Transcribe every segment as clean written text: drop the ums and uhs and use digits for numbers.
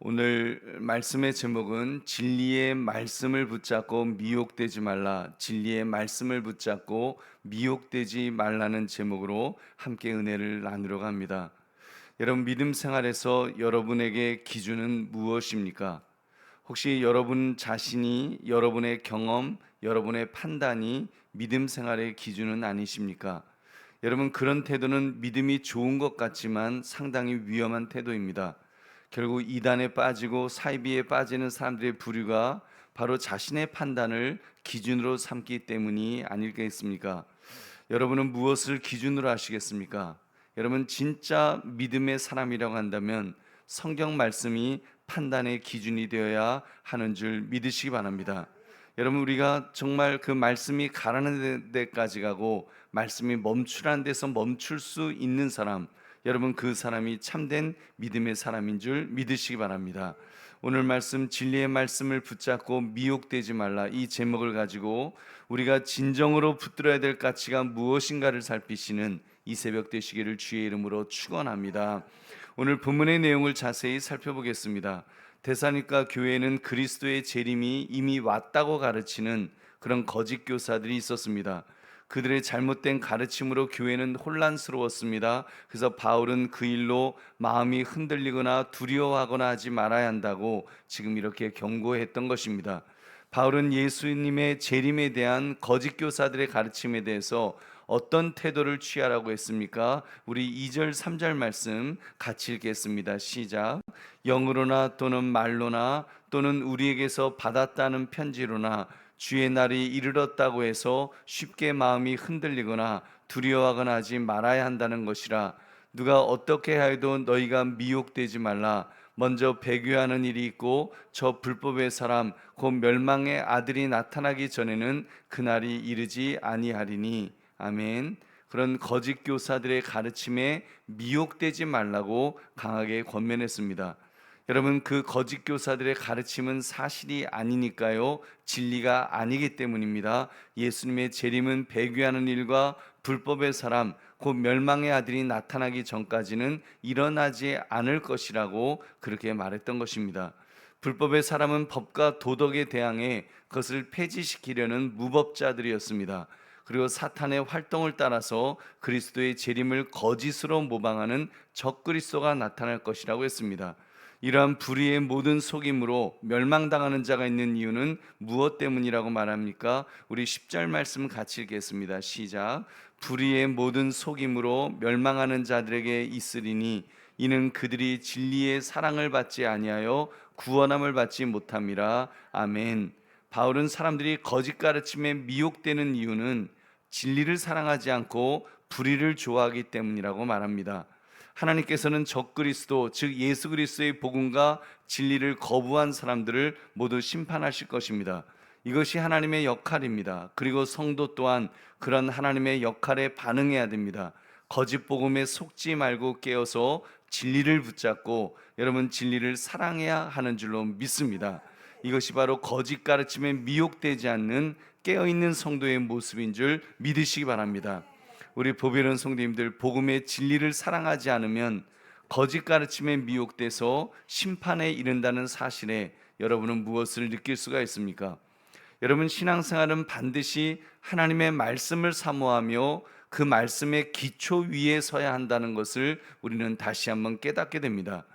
오늘 말씀의 제목은 진리의 말씀을 붙잡고 미혹되지 말라. 진리의 말씀을 붙잡고 미혹되지 말라는 제목으로 함께 은혜를 나누려고 합니다. 여러분, 믿음 생활에서 여러분에게 기준은 무엇입니까? 혹시 여러분 자신이, 여러분의 경험, 여러분의 판단이 믿음 생활의 기준은 아니십니까? 여러분, 그런 태도는 믿음이 좋은 것 같지만 상당히 위험한 태도입니다. 결국 이단에 빠지고 사이비에 빠지는 사람들의 부류가 바로 자신의 판단을 기준으로 삼기 때문이 아닐겠습니까? 여러분은 무엇을 기준으로 하시겠습니까? 여러분, 진짜 믿음의 사람이라고 한다면 성경 말씀이 판단의 기준이 되어야 하는 줄 믿으시기 바랍니다. 여러분, 우리가 정말 그 말씀이 가라는 데까지 가고 말씀이 멈추라는 데서 멈출 수 있는 사람, 여러분, 그 사람이 참된 믿음의 사람인 줄 믿으시기 바랍니다. 오늘 말씀, 진리의 말씀을 붙잡고 미혹되지 말라, 이 제목을 가지고 우리가 진정으로 붙들어야 될 가치가 무엇인가를 살피시는 이 새벽 되시기를 주의 이름으로 축원합니다. 오늘 본문의 내용을 자세히 살펴보겠습니다. 데살로니가 교회에는 그리스도의 재림이 이미 왔다고 가르치는 그런 거짓 교사들이 있었습니다. 그들의 잘못된 가르침으로 교회는 혼란스러웠습니다. 그래서 바울은 그 일로 마음이 흔들리거나 두려워하거나 하지 말아야 한다고 지금 이렇게 경고했던 것입니다. 바울은 예수님의 재림에 대한 거짓 교사들의 가르침에 대해서 어떤 태도를 취하라고 했습니까? 우리 2절 3절 말씀 같이 읽겠습니다. 시작. 영으로나 또는 말로나 또는 우리에게서 받았다는 편지로나 주의 날이 이르렀다고 해서 쉽게 마음이 흔들리거나 두려워하거나 하지 말아야 한다는 것이라. 누가 어떻게 하여도 너희가 미혹되지 말라. 먼저 배교하는 일이 있고 저 불법의 사람 곧 멸망의 아들이 나타나기 전에는 그날이 이르지 아니하리니. 아멘. 그런 거짓 교사들의 가르침에 미혹되지 말라고 강하게 권면했습니다. 여러분, 그 거짓 교사들의 가르침은 사실이 아니니까요, 진리가 아니기 때문입니다. 예수님의 재림은 배교하는 일과 불법의 사람 곧 멸망의 아들이 나타나기 전까지는 일어나지 않을 것이라고 그렇게 말했던 것입니다. 불법의 사람은 법과 도덕에 대항해 그것을 폐지시키려는 무법자들이었습니다. 그리고 사탄의 활동을 따라서 그리스도의 재림을 거짓으로 모방하는 적그리스도가 나타날 것이라고 했습니다. 이러한 불의의 모든 속임으로 멸망당하는 자가 있는 이유는 무엇 때문이라고 말합니까? 우리 10절 말씀 같이 읽겠습니다. 시작. 불의의 모든 속임으로 멸망하는 자들에게 있으리니 이는 그들이 진리의 사랑을 받지 아니하여 구원함을 받지 못함이라. 아멘. 바울은 사람들이 거짓 가르침에 미혹되는 이유는 진리를 사랑하지 않고 불의를 좋아하기 때문이라고 말합니다. 하나님께서는 적그리스도, 즉 예수 그리스도의 복음과 진리를 거부한 사람들을 모두 심판하실 것입니다. 이것이 하나님의 역할입니다. 그리고 성도 또한 그런 하나님의 역할에 반응해야 됩니다. 거짓 복음에 속지 말고 깨어서 진리를 붙잡고 여러분, 진리를 사랑해야 하는 줄로 믿습니다. 이것이 바로 거짓 가르침에 미혹되지 않는 깨어있는 성도의 모습인 줄 믿으시기 바랍니다. 우리 보배로운 성도님들, 복음의 진리를 사랑하지 않으면 거짓 가르침에 미혹돼서 심판에 이른다는 사실에 여러분은 무엇을 느낄 수가 있습니까? 여러분, 신앙생활은 반드시 하나님의 말씀을 사모하며 그 말씀의 기초 위에 서야 한다는 것을 우리는 다시 한번 깨닫게 됩니다.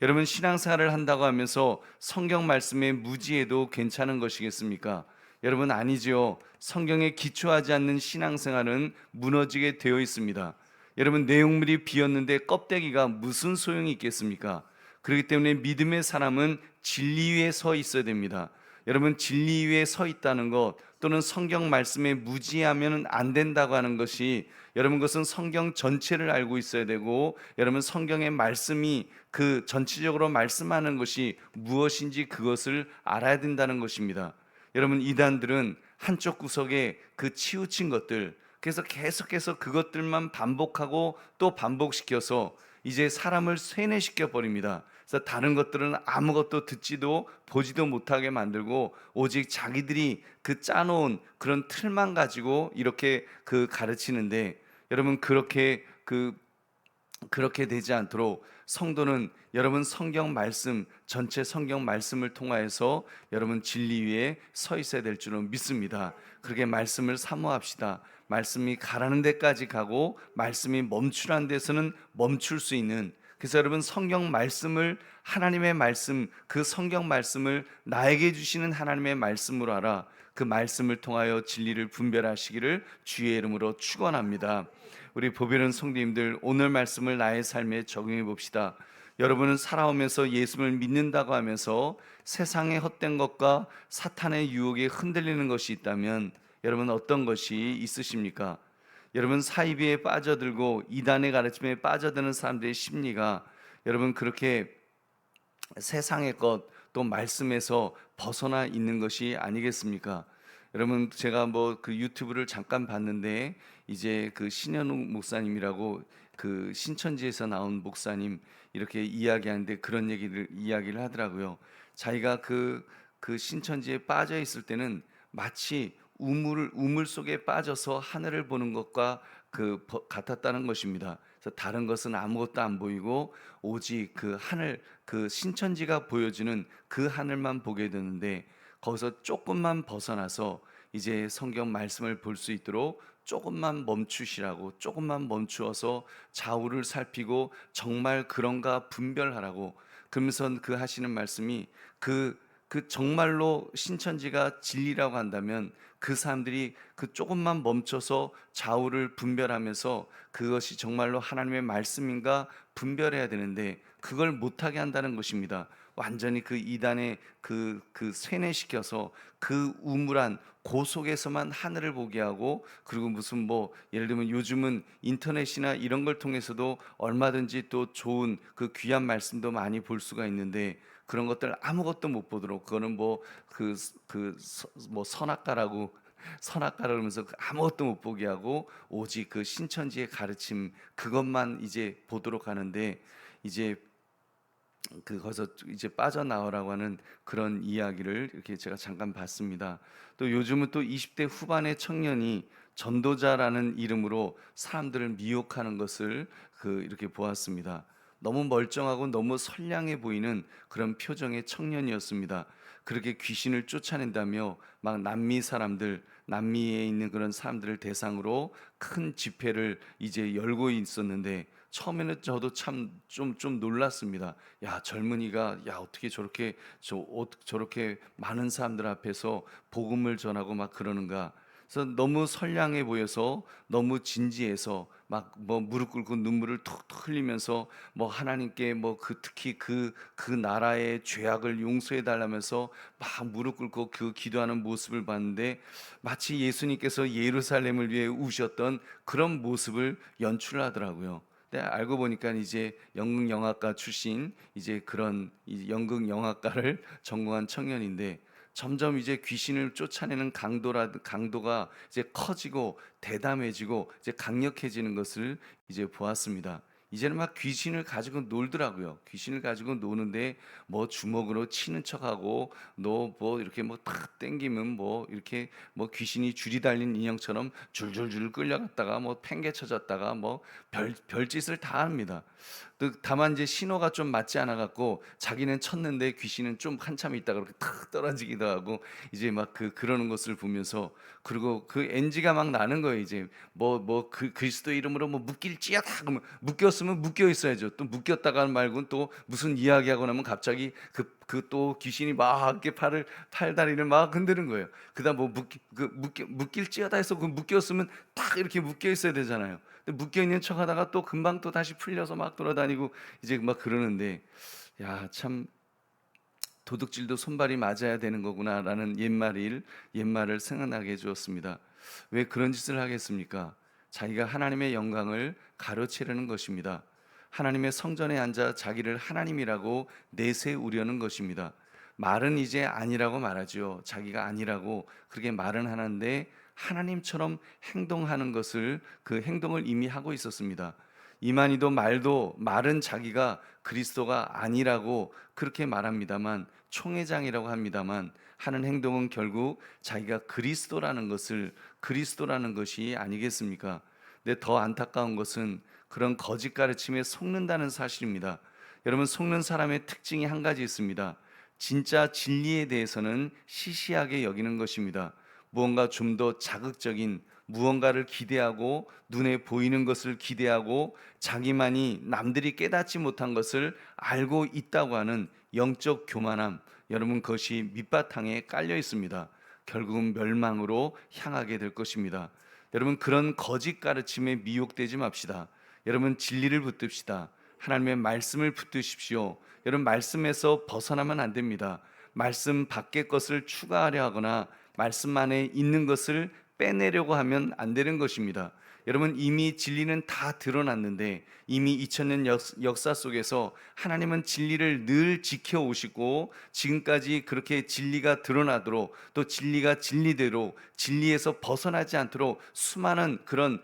여러분, 신앙생활을 한다고 하면서 성경 말씀에 무지해도 괜찮은 것이겠습니까? 여러분, 아니지요. 성경에 기초하지 않는 신앙생활은 무너지게 되어 있습니다. 여러분, 내용물이 비었는데 껍데기가 무슨 소용이 있겠습니까? 그렇기 때문에 믿음의 사람은 진리 위에 서 있어야 됩니다. 여러분, 진리 위에 서 있다는 것 또는 성경 말씀에 무지하면 안 된다고 하는 것이, 여러분, 그것은 성경 전체를 알고 있어야 되고, 여러분, 성경의 말씀이 그 전체적으로 말씀하는 것이 무엇인지 그것을 알아야 된다는 것입니다. 여러분, 이단들은 한쪽 구석에 그 치우친 것들, 그래서 계속해서 그것들만 반복하고 또 반복시켜서 이제 사람을 쇠뇌시켜 버립니다. 그래서 다른 것들은 아무것도 듣지도 보지도 못하게 만들고 오직 자기들이 그 짜놓은 그런 틀만 가지고 이렇게 그 가르치는데, 여러분, 그렇게 그 그렇게 되지 않도록 성도는 여러분 성경 말씀, 전체 성경 말씀을 통하여서 여러분 진리 위에 서 있어야 될 줄은 믿습니다. 그렇게 말씀을 사모합시다. 말씀이 가라는 데까지 가고 말씀이 멈추라는 데서는 멈출 수 있는, 그래서 여러분 성경 말씀을, 하나님의 말씀, 그 성경 말씀을 나에게 주시는 하나님의 말씀으로 알아 그 말씀을 통하여 진리를 분별하시기를 주의 이름으로 축원합니다. 우리 보배는 성도님들, 오늘 말씀을 나의 삶에 적용해 봅시다. 여러분은 살아오면서 예수를 믿는다고 하면서 세상의 헛된 것과 사탄의 유혹에 흔들리는 것이 있다면 여러분 어떤 것이 있으십니까? 여러분 사이비에 빠져들고 이단의 가르침에 빠져드는 사람들의 심리가 여러분 그렇게 세상의 것 또 말씀에서 벗어나 있는 것이 아니겠습니까? 여러분 제가 뭐 그 유튜브를 잠깐 봤는데 이제 그 신현욱 목사님이라고 그 신천지에서 나온 목사님 이렇게 이야기하는데 그런 이야기를 하더라고요. 자기가 그 신천지에 빠져 있을 때는 마치 우물 속에 빠져서 하늘을 보는 것과 같았다는 것입니다. 그래서 다른 것은 아무것도 안 보이고 오직 그 하늘, 그 신천지가 보여주는 그 하늘만 보게 되는데, 거기서 조금만 벗어나서 이제 성경 말씀을 볼 수 있도록 조금만 멈추시라고, 조금만 멈추어서 좌우를 살피고 정말 그런가 분별하라고. 그러면서 그 하시는 말씀이 그 정말로 신천지가 진리라고 한다면 그 사람들이 그 조금만 멈춰서 좌우를 분별하면서 그것이 정말로 하나님의 말씀인가 분별해야 되는데 그걸 못하게 한다는 것입니다. 완전히 그 이단에 세뇌시켜서 그 우물한 그 속에서만 하늘을 보게 하고, 그리고 무슨 뭐 예를 들면 요즘은 인터넷이나 이런 걸 통해서도 얼마든지 또 좋은 그 귀한 말씀도 많이 볼 수가 있는데 그런 것들 아무것도 못 보도록, 그거는 뭐 뭐 선악가라고 선악가라 그러면서 아무것도 못 보게 하고 오직 그 신천지의 가르침 그것만 이제 보도록 하는데, 이제 거기서 이제 빠져나오라고 하는 그런 이야기를 이렇게 제가 잠깐 봤습니다. 또 요즘은 또 20대 후반의 청년이 전도자라는 이름으로 사람들을 미혹하는 것을 이렇게 보았습니다. 너무 멀쩡하고 너무 선량해 보이는 그런 표정의 청년이었습니다. 그렇게 귀신을 쫓아낸다며 막 남미에 있는 그런 사람들을 대상으로 큰 집회를 이제 열고 있었는데, 처음에는 저도 참 좀 놀랐습니다. 야, 젊은이가 야 어떻게 저렇게 많은 사람들 앞에서 복음을 전하고 막 그러는가. 그래서 너무 선량해 보여서, 너무 진지해서 막 뭐 무릎 꿇고 눈물을 툭툭 흘리면서 뭐 하나님께 뭐 특히 그 나라의 죄악을 용서해 달라면서 막 무릎 꿇고 그 기도하는 모습을 봤는데, 마치 예수님께서 예루살렘을 위해 우셨던 그런 모습을 연출하더라고요. 근데 알고 보니까 이제 연극 영화과 출신 이제 그런 연극 영화과를 전공한 청년인데, 점점 이제 귀신을 쫓아내는 강도가 이제 커지고 대담해지고 이제 강력해지는 것을 이제 보았습니다. 이제는 막 귀신을 가지고 놀더라고요. 귀신을 가지고 노는데 뭐 주먹으로 치는 척하고, 너 뭐 이렇게 뭐 탁 땡기면 뭐 이렇게 뭐 귀신이 줄이 달린 인형처럼 줄줄줄 끌려갔다가 뭐 팽개쳐졌다가 뭐 별짓을 다 합니다. 다만 이제 신호가 좀 맞지 않아 갖고 자기는 쳤는데 귀신은 좀 한참 있다가 그렇게 탁 떨어지기도 하고, 이제 막 그러는 것을 보면서, 그리고 그 NG가 막 나는 거예요. 이제 그리스도 이름으로 뭐 묶일지어다 그러면 묶였으면 묶여 있어야죠. 또 묶였다가 말고는 또 무슨 이야기하고 나면 갑자기 또 귀신이 막 이렇게 팔다리를 막 흔드는 거예요. 그다음 뭐 묶일지어다 해서 그 묶였으면 딱 이렇게 묶여 있어야 되잖아요. 근데 묶여 있는 척하다가 또 금방 또 다시 풀려서 막 돌아다니고 이제 막 그러는데, 야, 참 도둑질도 손발이 맞아야 되는 거구나라는 옛말을 생각나게 해주었습니다. 왜 그런 짓을 하겠습니까? 자기가 하나님의 영광을 가로채려는 것입니다. 하나님의 성전에 앉아 자기를 하나님이라고 내세우려는 것입니다. 말은 이제 아니라고 말하죠. 자기가 아니라고 그렇게 말은 하는데 하나님처럼 행동하는 것을, 그 행동을 이미 하고 있었습니다. 이만희도 말은 자기가 그리스도가 아니라고 그렇게 말합니다만, 총회장이라고 합니다만 하는 행동은 결국 자기가 그리스도라는 것이 아니겠습니까? 근데 더 안타까운 것은 그런 거짓 가르침에 속는다는 사실입니다. 여러분, 속는 사람의 특징이 한 가지 있습니다. 진짜 진리에 대해서는 시시하게 여기는 것입니다. 무언가 좀 더 자극적인 무언가를 기대하고 눈에 보이는 것을 기대하고 자기만이 남들이 깨닫지 못한 것을 알고 있다고 하는 영적 교만함, 여러분, 그것이 밑바탕에 깔려 있습니다. 결국은 멸망으로 향하게 될 것입니다. 여러분, 그런 거짓 가르침에 미혹되지 맙시다. 여러분, 진리를 붙듭시다. 하나님의 말씀을 붙드십시오. 여러분, 말씀에서 벗어나면 안 됩니다. 말씀 밖의 것을 추가하려 하거나 말씀 안에 있는 것을 빼내려고 하면 안 되는 것입니다. 여러분, 이미 진리는 다 드러났는데, 이미 2000년 역사 속에서 하나님은 진리를 늘 지켜오시고 지금까지 그렇게 진리가 드러나도록, 또 진리가 진리대로 진리에서 벗어나지 않도록 수많은 그런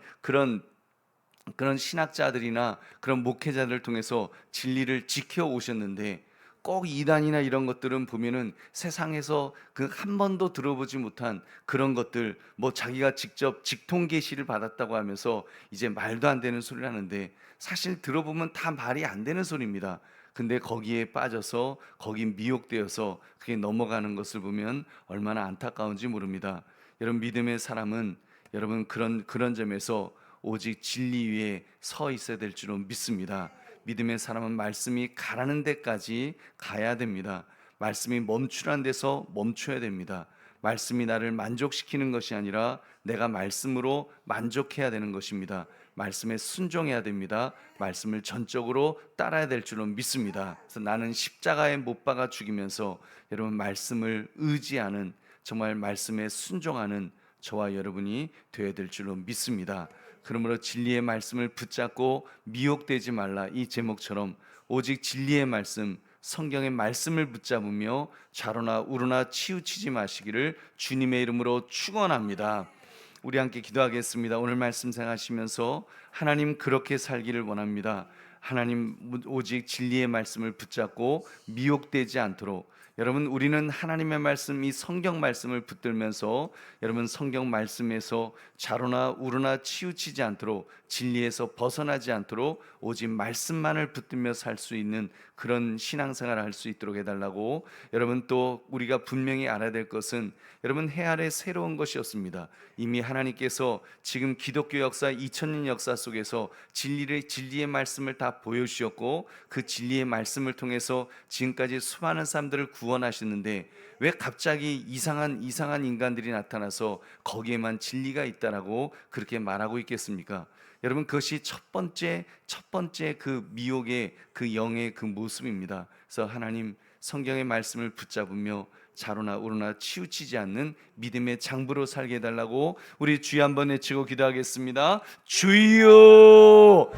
신학자들이나 그런 목회자들을 통해서 진리를 지켜오셨는데, 꼭 이단이나 이런 것들은 보면은 세상에서 그 한 번도 들어보지 못한 그런 것들, 뭐 자기가 직접 직통 계시를 받았다고 하면서 이제 말도 안 되는 소리를 하는데, 사실 들어보면 다 말이 안 되는 소리입니다. 근데 거기에 빠져서 거기 미혹되어서 그게 넘어가는 것을 보면 얼마나 안타까운지 모릅니다. 여러분, 믿음의 사람은 여러분 그런 점에서 오직 진리 위에 서 있어야 될 줄로 믿습니다. 믿음의 사람은 말씀이 가라는 데까지 가야 됩니다. 말씀이 멈추라는 데서 멈춰야 됩니다. 말씀이 나를 만족시키는 것이 아니라 내가 말씀으로 만족해야 되는 것입니다. 말씀에 순종해야 됩니다. 말씀을 전적으로 따라야 될 줄로 믿습니다. 그래서 나는 십자가에 못 박아 죽이면서 여러분, 말씀을 의지하는, 정말 말씀에 순종하는 저와 여러분이 되어야 될 줄로 믿습니다. 그러므로 진리의 말씀을 붙잡고 미혹되지 말라, 이 제목처럼 오직 진리의 말씀, 성경의 말씀을 붙잡으며 좌로나 우로나 치우치지 마시기를 주님의 이름으로 축원합니다. 우리 함께 기도하겠습니다. 오늘 말씀 생각하시면서 하나님, 그렇게 살기를 원합니다. 하나님, 오직 진리의 말씀을 붙잡고 미혹되지 않도록, 여러분, 우리는 하나님의 말씀, 이 성경 말씀을 붙들면서 여러분, 성경 말씀에서 좌로나 우로나 치우치지 않도록, 진리에서 벗어나지 않도록 오직 말씀만을 붙들며 살 수 있는 그런 신앙생활을 할 수 있도록 해달라고. 여러분, 또 우리가 분명히 알아야 될 것은 여러분, 해 아래 새로운 것이 없습니다. 이미 하나님께서 지금 기독교 역사 2000년 역사 속에서 진리의 말씀을 다 보여주셨고, 그 진리의 말씀을 통해서 지금까지 수많은 사람들을 구원하셨는데, 왜 갑자기 이상한 인간들이 나타나서 거기에만 진리가 있다라고 그렇게 말하고 있겠습니까? 여러분, 그것이 첫 번째 그 미혹의 그 영의 그 모습입니다. 그래서 하나님, 성경의 말씀을 붙잡으며 좌로나 우로나 치우치지 않는 믿음의 장부로 살게 해달라고 우리 주여 한번 외치고 기도하겠습니다. 주여!